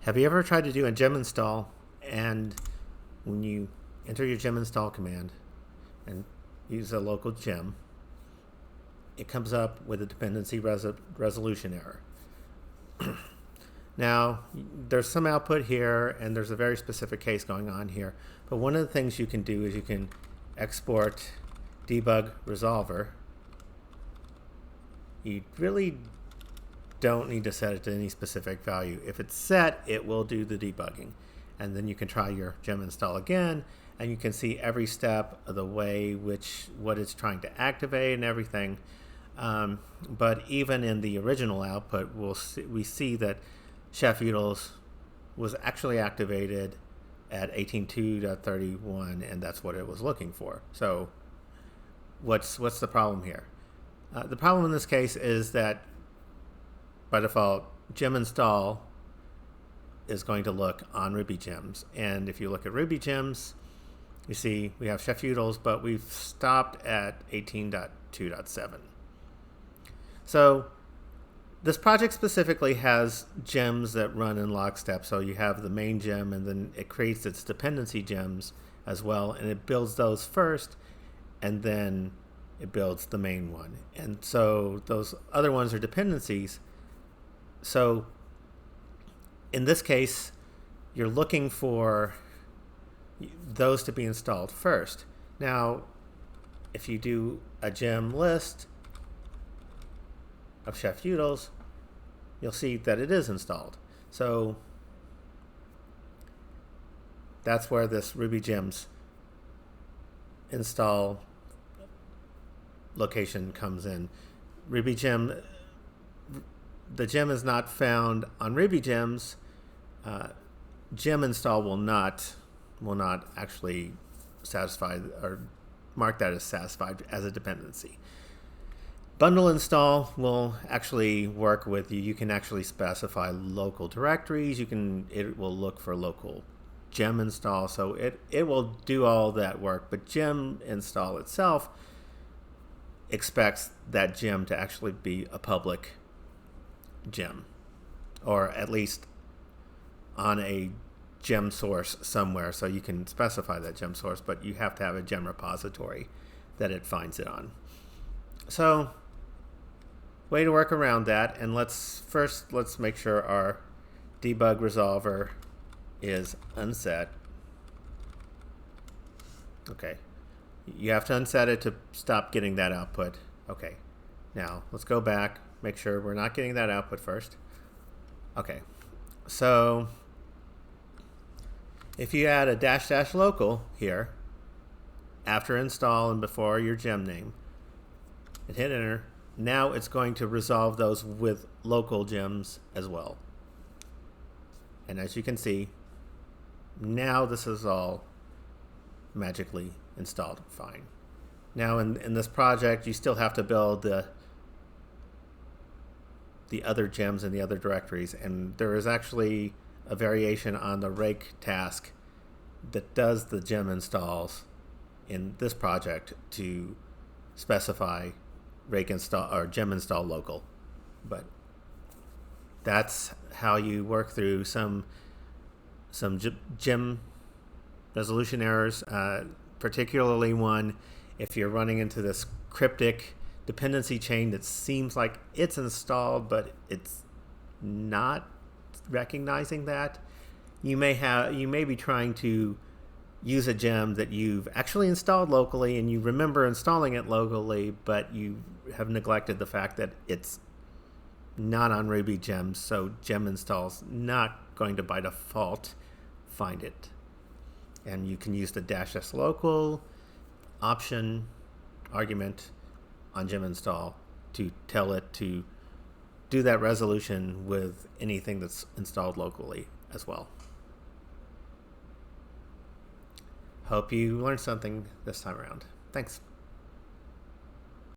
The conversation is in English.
Have you ever tried to do a gem install, and when you enter your gem install command and use a local gem, it comes up with a dependency resolution error? Now, there's some output here, and there's a very specific case going on here. But one of the things you can do is you can export debug resolver. You really don't need to set it to any specific value. If it's set, it will do the debugging. And then you can try your gem install again, and you can see every step of the way what it's trying to activate and everything. But even in the original output, we see that Chef Utils was actually activated at 18.2.31, and that's what it was looking for. So what's the problem here? The problem in this case is that by default, gem install is going to look on Ruby gems. And if you look at Ruby gems, you see we have Chef Utils, but we've stopped at 18.2.7. So this project specifically has gems that run in lockstep. So you have the main gem, and then it creates its dependency gems as well, and it builds those first, and then it builds the main one. And so those other ones are dependencies. So in this case, you're looking for those to be installed first. Now, if you do a gem list of Chef Utils, you'll see that it is installed. So that's where this Ruby gems install location comes in. Ruby gem, the gem is not found on Ruby gems. Gem install will not actually satisfy or mark that as satisfied as a dependency. Bundle install will actually work with you. You can actually specify local directories. It will look for local gem install. So it will do all that work. But gem install itself expects that gem to actually be a public gem, or at least on a gem source somewhere. So you can specify that gem source, but you have to have a gem repository that it finds it on. So way to work around that, and let's make sure our debug resolver is unset. Okay, you have to unset it to stop getting that output. Okay, now let's go back, make sure we're not getting that output first. Okay, so if you add a -- local here after install and before your gem name and hit enter, now it's going to resolve those with local gems as well. And as you can see, now this is all magically installed fine. Now in this project, you still have to build the other gems and the other directories, and there is actually a variation on the rake task that does the gem installs in this project to specify rake install or gem install local. But that's how you work through some gem resolution errors, particularly one if you're running into this cryptic dependency chain that seems like it's installed, but it's not recognizing that. You may be trying to use a gem that you've actually installed locally, and you remember installing it locally, but you have neglected the fact that it's not on Ruby gems, so gem install's not going to by default find it. And you can use the -- local option argument on gem install to tell it to do that resolution with anything that's installed locally as well. Hope you learned something this time around. Thanks.